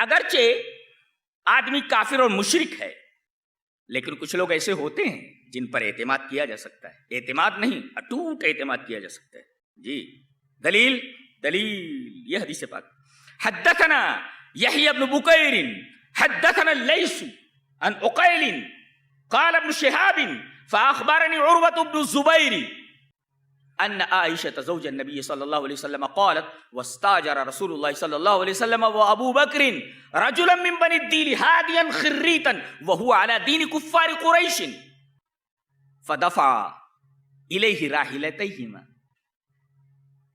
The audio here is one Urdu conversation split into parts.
اگرچہ آدمی کافر اور مشرک ہے، لیکن کچھ لوگ ایسے ہوتے ہیں جن پر اعتماد کیا جا سکتا ہے، اعتماد نہیں اٹوٹ اعتماد کیا جا سکتا ہے. جی دلیل یہ حدیث پاک. حدثنا یحیی بن بکیر حدثنا اللیث عن عقیل قال ابن شهاب فاخبرني عروة بن الزبير ان عائشة زوج النبي صلى الله عليه وسلم قالت واستاجر رسول الله صلى الله عليه وسلم وابو بكر رجلا من بني الديل هاديا خريتا وهو على دين كفار قريش فدفع اليه راحلتيهما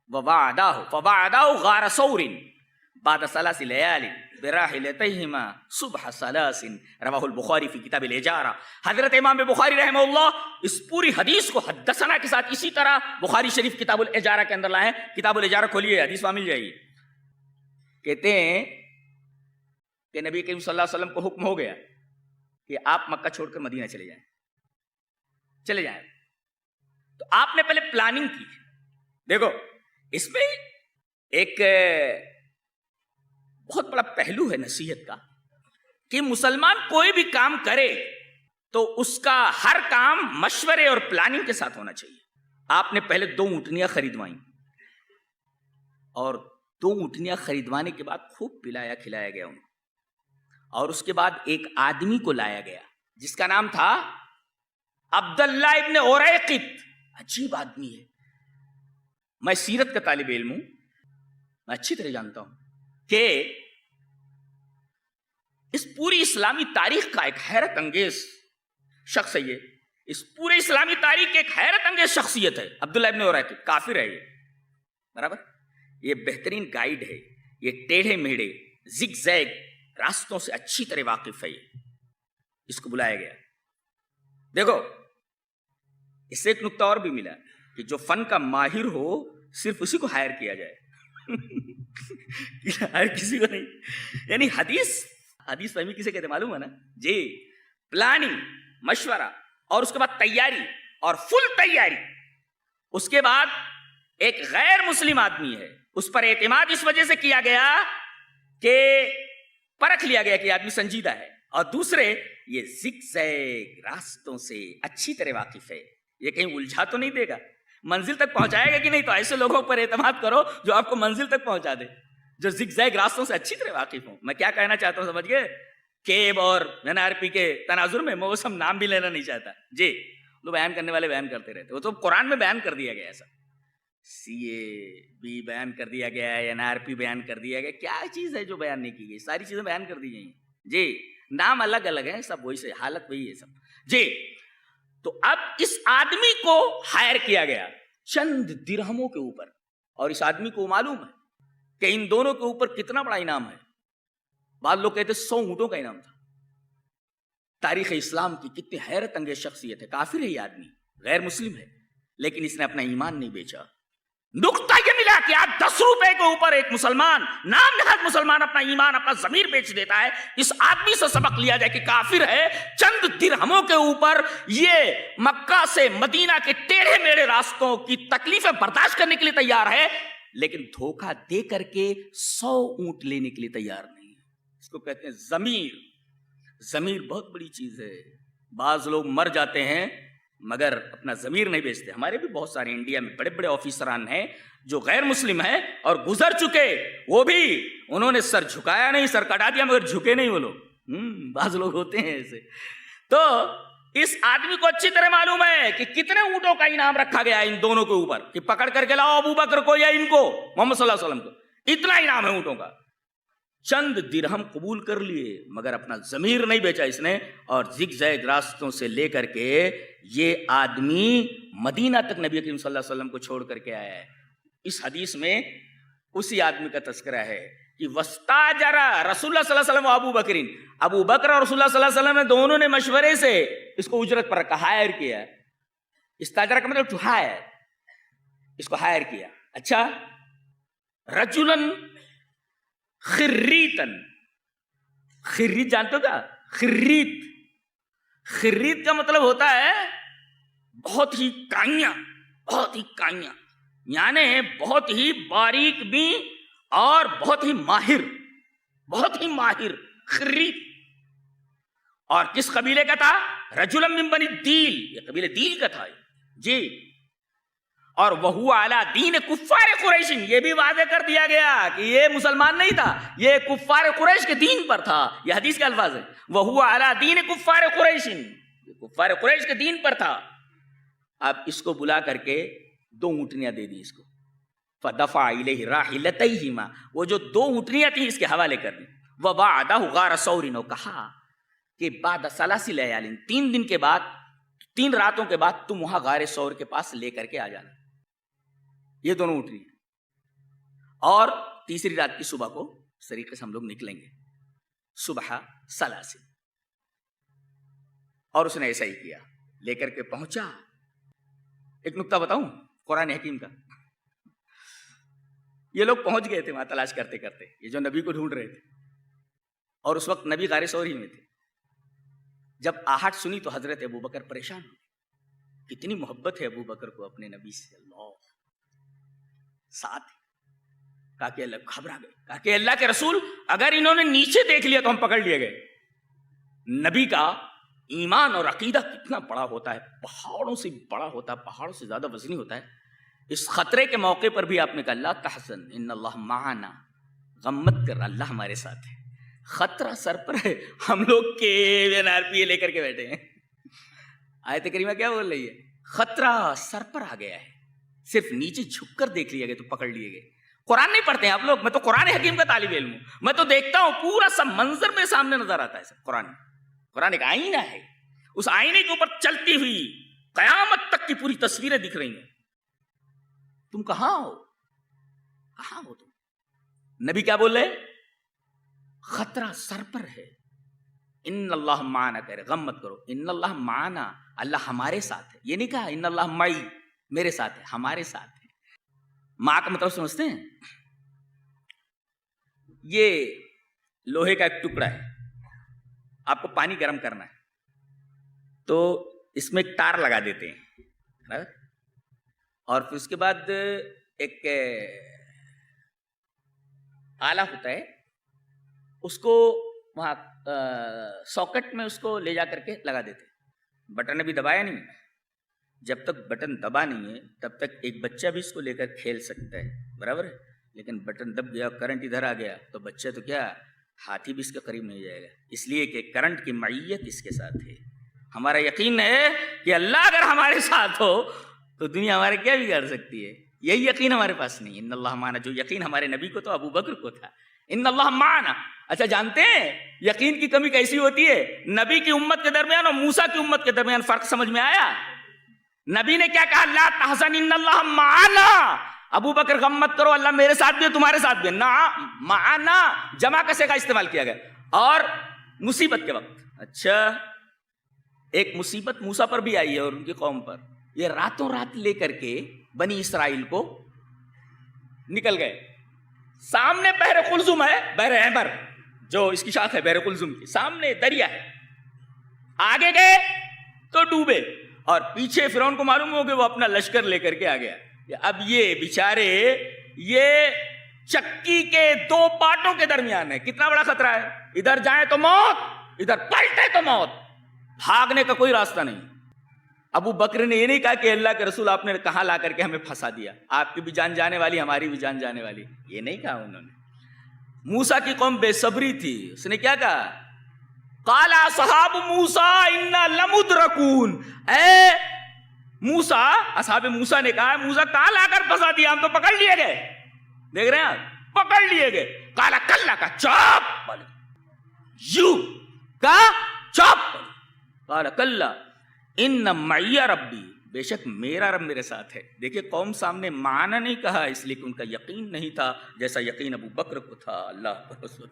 فوعداه غار ثور بعد 3 ليال براحلتيهما صبح 3 رواہ البخاری فی کتاب الاجارہ. حضرت امام بخاری رحمہ اللہ اس پوری حدیث کو حدثنا کے ساتھ اسی طرح بخاری شریف کتاب الاجارہ کے اندر لائے ہیں. کتاب الاجارہ کھولیے، حدیث وہاں مل جائے گی. کہتے ہیں کہ نبی کریم صلی اللہ علیہ وسلم کو حکم ہو گیا کہ آپ مکہ چھوڑ کر مدینہ چلے جائیں. تو آپ نے پہلے پلاننگ کی. دیکھو اس میں ایک بہت بڑا پہلو ہے نصیحت کا کہ مسلمان کوئی بھی کام کرے تو اس کا ہر کام مشورے اور پلاننگ کے ساتھ ہونا چاہیے. آپ نے پہلے 2 اونٹنیاں خریدوائیں اور 2 اونٹنیاں خریدوانے کے بعد خوب پلایا کھلایا گیا ان کو، اور اس کے بعد ایک آدمی کو لایا گیا جس کا نام تھا عبداللہ ابن اوریقط. عجیب آدمی ہے. میں سیرت کا طالب علم ہوں، میں اچھی طرح جانتا ہوں کہ اس پوری اسلامی تاریخ کا ایک حیرت انگیز شخص ہے. یہ اس پورے اسلامی تاریخ کی ایک حیرت انگیز شخصیت ہے عبداللہ ابن اوریقط. کافر ہے یہ، برابر. یہ بہترین گائیڈ ہے، یہ ٹیڑھے میڑھے زگ زیگ راستوں سے اچھی طرح واقف ہے. اس کو بلایا گیا. دیکھو اس سے ایک نقطہ اور بھی ملا کہ جو فن کا ماہر ہو صرف اسی کو ہائر کیا جائے، ہر کسی کو نہیں. یعنی حدیث فہمی کسے کہتے معلوم ہے نا جی؟ پلاننگ، مشورہ، اور اس کے بعد تیاری اور فل تیاری. اس کے بعد ایک غیر مسلم آدمی ہے، اس پر اعتماد اس وجہ سے کیا گیا کہ پرکھ لیا گیا کہ آدمی سنجیدہ ہے، اور دوسرے یہ زگ زیگ راستوں سے اچھی طرح واقف ہے، یہ کہیں الجھا تو نہیں دے گا، منزل تک پہنچائے گا کہ نہیں. تو ایسے لوگوں پر اعتماد کرو جو آپ کو منزل تک پہنچا دے، جو زگ زیگ راستوں سے اچھی طرح واقف ہوں. میں کیا کہنا چاہتا ہوں سمجھ گئے؟ کیب اور NRP کے تناظر میں میں وہ سب نام بھی لینا نہیں چاہتا. جی وہ بیان کرنے والے بیان کرتے رہتے، وہ تو قرآن میں بیان کر دیا گیا. ایسا CAB بیان کر دیا گیا ہے، NRP بیان کر دیا گیا. کیا چیز ہے جو بیان نہیں کی گئی؟ ساری چیزیں بیان کر دی گئی ہیں. جی نام الگ الگ ہیں، سب وہی سے حالت وہی ہے سب. جی تو اب اس آدمی کو ہائر کیا گیا چند درہموں کے اوپر، اور اس آدمی کو معلوم ہے کہ ان دونوں کے اوپر کتنا بڑا انعام ہے. بعض لوگ کہتے 100 اونٹوں کا انعام تھا. تاریخ اسلام کی کتنی حیرت انگیز شخصیت ہے. کافر ہے یہ آدمی، غیر مسلم ہے، لیکن اس نے اپنا ایمان نہیں بیچا. نقطہ یہ ملا کہ آج 10 روپے کے اوپر ایک مسلمان، نام نہاد مسلمان، اپنا ایمان، اپنا ضمیر بیچ دیتا ہے. اس آدمی سے سبق لیا جائے کہ کافر ہے، چند درہموں کے اوپر یہ مکہ سے مدینہ کے ٹیڑھے میڑھے راستوں کی تکلیفیں برداشت کرنے کے لیے تیار ہے، لیکن دھوکہ دے کر کے 100 اونٹ لینے کے لیے تیار نہیں ہے. اس کو کہتے ہیں ضمیر. ضمیر بہت بڑی چیز ہے. بعض لوگ مر جاتے ہیں مگر اپنا ضمیر نہیں بیچتے. ہمارے بھی بہت سارے انڈیا میں بڑے بڑے آفیسران ہیں جو غیر مسلم ہیں اور گزر چکے، وہ بھی انہوں نے سر جھکایا نہیں، سر کٹا دیا مگر جھکے نہیں وہ لوگ. بعض لوگ ہوتے ہیں ایسے. تو اس آدمی کو اچھی طرح معلوم ہے کہ کتنے اونٹوں کا انعام رکھا گیا ہے ان دونوں کے اوپر، کہ پکڑ کر کے لاؤ ابو بکر کو یا ان کو، محمد صلی اللہ علیہ وسلم کو. اتنا انعام ہے اونٹوں کا. چند درہم قبول کر لیے مگر اپنا ضمیر نہیں بیچا اس نے، اور زگ زیگ راستوں سے لے کر کے یہ آدمی مدینہ تک نبی کریم صلی اللہ علیہ وسلم کو چھوڑ کر کے آیا ہے. اس حدیث میں اسی آدمی کا تذکرہ ہے کہ وستاجر رسول اللہ صلی اللہ علیہ وسلم و ابو بکرین، ابو بکر اور رسول اللہ صلی اللہ علیہ وسلم نے دونوں نے مشورے سے اس کو اجرت پر رکھا، ہائر کیا. استاجرہ کا مطلب ٹو ہائر، اس کو ہائر کیا. اچھا، رجلن خریتن، خریت جانتے ہو کیا؟ خریت، خریت کا مطلب ہوتا ہے بہت ہی کائیاں، بہت ہی کائیاں، یعنی بہت ہی باریک بھی اور بہت ہی ماہر. بہت ہی ماہر خریت. اور کس قبیلے کا تھا؟ رجلا من بنی دیل، یہ قبیلے دیل کا تھا جی. اور وہو علی دین کفار قریش، یہ بھی واضح کر دیا گیا کہ یہ مسلمان نہیں تھا، یہ کفار قریش کے دین پر تھا. یہ حدیث کے الفاظ ہیں، وہو علی دین کفار قریش، یہ کفار قریش کے دین پر تھا. اب اس کو بلا کر کے 2 اونٹنیاں دے دی اس کو. فدفع الیہ راحلتیہما، وہ جو 2 اونٹنیاں تھیں اس کے حوالے کر دی. وبعدہ غار ثور، نے کہا کہ بعد ثلاث لیال، 3 دن کے بعد، 3 راتوں کے بعد تم وہاں غار ثور کے پاس لے کر کے آ جانا یہ دونوں اونٹنی. اور تیسری رات کی صبح کو اس طریقے سے ہم لوگ نکلیں گے صبح ثلاث. اور اس نے ایسا ہی کیا، لے کر کے پہنچا. ایک نکتہ بتاؤں قرآن حکیم کا. یہ لوگ پہنچ گئے تھے وہاں تلاش کرتے کرتے، یہ جو نبی کو ڈھونڈ رہے تھے، اور اس وقت نبی غار ثور ہی میں تھے. جب آہٹ سنی تو حضرت ابوبکر پریشان ہوئے. کتنی محبت ہے ابوبکر کو اپنے نبی سے. اللہ ساتھ کہا کہ اللہ گھبرا گئے، کہا کہ اللہ کے رسول اگر انہوں نے نیچے دیکھ لیا تو ہم پکڑ لیے گئے. نبی کا ایمان اور عقیدہ کتنا بڑا ہوتا ہے، پہاڑوں سے بڑا ہوتا ہے، پہاڑوں سے زیادہ وزنی ہوتا ہے. اس خطرے کے موقع پر بھی آپ نے کہا اللہ تحزن ان اللہ معنا، غم مت کر، اللہ ہمارے ساتھ ہے. خطرہ سر پر ہے، ہم لوگ کے لے کر کے بیٹھے ہیں. آیت کریمہ کیا بول رہی ہے؟ خطرہ سر پر آ گیا ہے، صرف نیچے جھک کر دیکھ لیا گیا تو پکڑ لیے گئے. قرآن نہیں پڑھتے ہیں آپ لوگ، میں تو قرآن حکیم کا طالب علم ہوں، میں تو دیکھتا ہوں پورا سب منظر میرے سامنے نظر آتا ہے. سب قرآن ایک آئینہ ہے، اس آئینے کے اوپر چلتی ہوئی قیامت تک کی پوری تصویریں دکھ رہی ہیں. تم کہاں ہو تم؟ نبی کیا بول رہے؟ خطرہ سر پر ہے. ان اللہ معنا، کہہ رہے غم مت کرو، ان اللہ معنا، اللہ ہمارے ساتھ ہے. یہ نہیں کہا ان اللہ معی، میرے ساتھ ہے، ہمارے ساتھ ہے. ماں کا مطلب سمجھتے ہیں؟ یہ لوہے کا ایک ٹکڑا ہے، آپ کو پانی گرم کرنا ہے تو اس میں ایک تار لگا دیتے ہیں، اور پھر اس کے بعد ایک آلہ ہوتا ہے، اس کو وہاں ساکٹ میں اس کو لے جا کر کے لگا دیتے. بٹن ابھی دبایا نہیں، جب تک بٹن دبا نہیں ہے تب تک ایک بچہ بھی اس کو لے کر کھیل سکتا ہے، برابر ہے. لیکن بٹن دب گیا، کرنٹ ادھر آ گیا تو بچہ تو کیا ہاتھی بھی اس کے قریب نہیں جائے گا، اس لیے کہ کرنٹ کی معیت اس کے ساتھ ہے. ہمارا یقین ہے کہ اللہ اگر ہمارے ساتھ ہو تو دنیا ہمارے کیا بگاڑ سکتی ہے. یہی یقین ہمارے پاس نہیں. ان اللہ معنا، جو یقین ہمارے نبی کو تو ابو بکر کو تھا، ان اللہ معنا. اچھا جانتے ہیں یقین کی کمی کیسی ہوتی ہے؟ نبی کی امت کے درمیان اور موسیٰ کی امت کے درمیان فرق سمجھ میں آیا؟ نبی نے کیا کہا؟ لا تحزن ان اللہ معنا، ابو بکر غم مت کرو، اللہ میرے ساتھ بھی ہے، تمہارے ساتھ بھی ہے. نا معنا جمع کسے کا استعمال کیا گیا. اور مصیبت کے وقت، اچھا ایک مصیبت موسیٰ پر بھی آئی ہے اور ان کی قوم پر. یہ راتوں رات لے کر کے بنی اسرائیل کو نکل گئے. سامنے بحر قلزم ہے، بحر احمر جو اس کی شاخ ہے بحر قلزم کی، سامنے دریا ہے. آگے گئے تو ڈوبے، اور پیچھے فرعون کو معلوم ہو کہ وہ اپنا لشکر لے کر کے آ گیا. اب یہ بیچارے یہ چکی کے 2 پاٹوں کے درمیان ہے. کتنا بڑا خطرہ ہے، ادھر جائیں تو موت، ادھر پلٹے تو موت، بھاگنے کا کوئی راستہ نہیں. ابو بکر نے یہ نہیں کہا کہ اللہ کے رسول آپ نے کہاں لا کر کے ہمیں پھنسا دیا، آپ کی بھی جان جانے والی، ہماری بھی جان جانے والی، یہ نہیں کہا انہوں نے. موسیٰ کی قوم بے صبری تھی، اس نے کیا کہا؟ قال اصحاب موسیٰ انا لمدرکون، اے موسیٰ، اصحاب موسیٰ نے کہا موسیٰ کہاں لا کر پھنسا دیا، ہم تو پکڑ لیے گئے. دیکھ رہے ہیں آپ، پکڑ لیے گئے. قال کلا، کا چاپ، یو کا چاپ. قال کلا ان معی ربی، بے شک میرا رب میرے ساتھ ہے. دیکھیں قوم سامنے معنی نہیں کہا اس لیے کہ ان کا یقین نہیں تھا جیسا یقین ابو بکر کو تھا. اللہ پر رسول.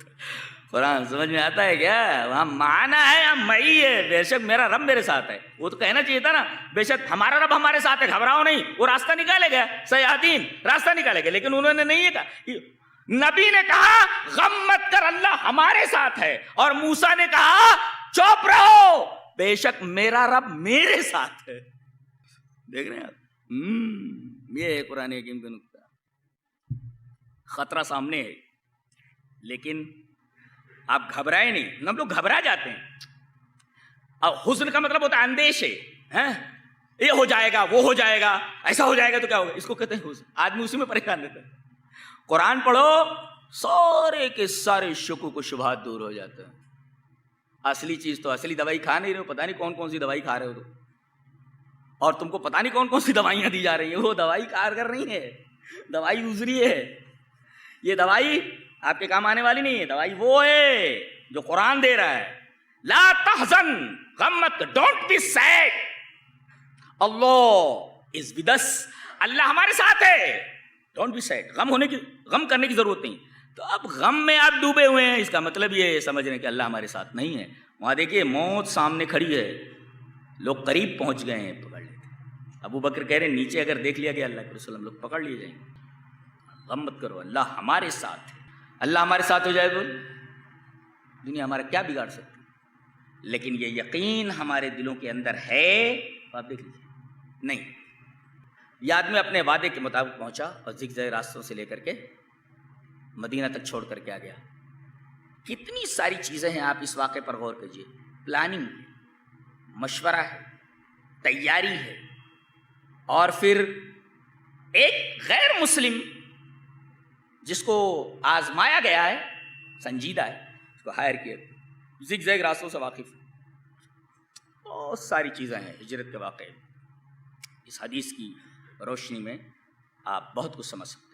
قرآن سمجھ میں آتا ہے کیا؟ وہاں معنی ہے، یہاں معی ہے، بے شک میرا رب میرے ساتھ ہے. وہ تو کہنا چاہیے تھا نا بے شک ہمارا رب ہمارے ساتھ ہے، گھبراؤ نہیں. وہ راستہ نکالے گا، سیاحین راستہ نکالے گا، لیکن انہوں نے نہیں کہا. نبی نے کہا غم مت کر، اللہ ہمارے ساتھ ہے، اور موسیٰ نے کہا چپ رہو، بے شک میرا رب میرے ساتھ ہے. دیکھ رہے ہیں آپ، یہ ہے قرآن حکیم کا نقطہ. خطرہ سامنے ہے لیکن آپ گھبرائے نہیں. ہم لوگ گھبرا جاتے ہیں. اب حزن کا مطلب ہوتا ہے اندیشے, یہ ہو جائے گا, وہ ہو جائے گا, ایسا ہو جائے گا تو کیا ہوگا, اس کو کہتے ہیں حزن. آدمی اسی میں پریشان رہتا ہے. قرآن پڑھو, سارے کے سارے شکوک و شبہات دور ہو جاتے ہیں. اصلی چیز تو اصلی دوائی کھا نہیں رہے ہو, پتہ نہیں کون کون سی دوائی کھا رہے ہو تو, اور تم کو پتہ نہیں کون کون سی دوائیاں دی جا رہی ہیں. وہ دوائی کارگر نہیں ہے, دوائی دوسری ہے. یہ دوائی آپ کے کام آنے والی نہیں ہے. دوائی وہ ہے جو قرآن دے رہا ہے. لا تحزن, غم مت, don't be sad, Allah is with us, Allah ہمارے ساتھ ہے. ڈونٹ بی سیڈ, غم کرنے کی ضرورت نہیں. تو اب غم میں آپ ڈوبے ہوئے ہیں, اس کا مطلب یہ سمجھ رہے ہیں کہ اللہ ہمارے ساتھ نہیں ہے. وہاں دیکھیے موت سامنے کھڑی ہے, لوگ قریب پہنچ گئے ہیں, پکڑ لیتے. ابو بکر کہہ رہے ہیں نیچے اگر دیکھ لیا گیا اللہ کے رسول, ہم لوگ پکڑ لیے جائیں گے. غم مت کرو, اللہ ہمارے ساتھ ہے. اللہ ہمارے ساتھ ہو جائے تو دنیا ہمارا کیا بگاڑ سکتی. لیکن یہ یقین ہمارے دلوں کے اندر ہے, آپ دیکھ لیجیے. نہیں, یہ آدمی اپنے وعدے کے مطابق پہنچا اور زگزگ راستوں سے لے کر کے مدینہ تک چھوڑ کر کے آ گیا. کتنی ساری چیزیں ہیں, آپ اس واقعے پر غور کیجیے. پلاننگ ہے, مشورہ ہے, تیاری ہے, اور پھر ایک غیر مسلم جس کو آزمایا گیا ہے, سنجیدہ ہے, اس کو ہائر کیا, زگزگ راستوں سے واقف. بہت ساری چیزیں ہیں ہجرت کے واقعے. اس حدیث کی روشنی میں آپ بہت کچھ سمجھ سکتے ہیں.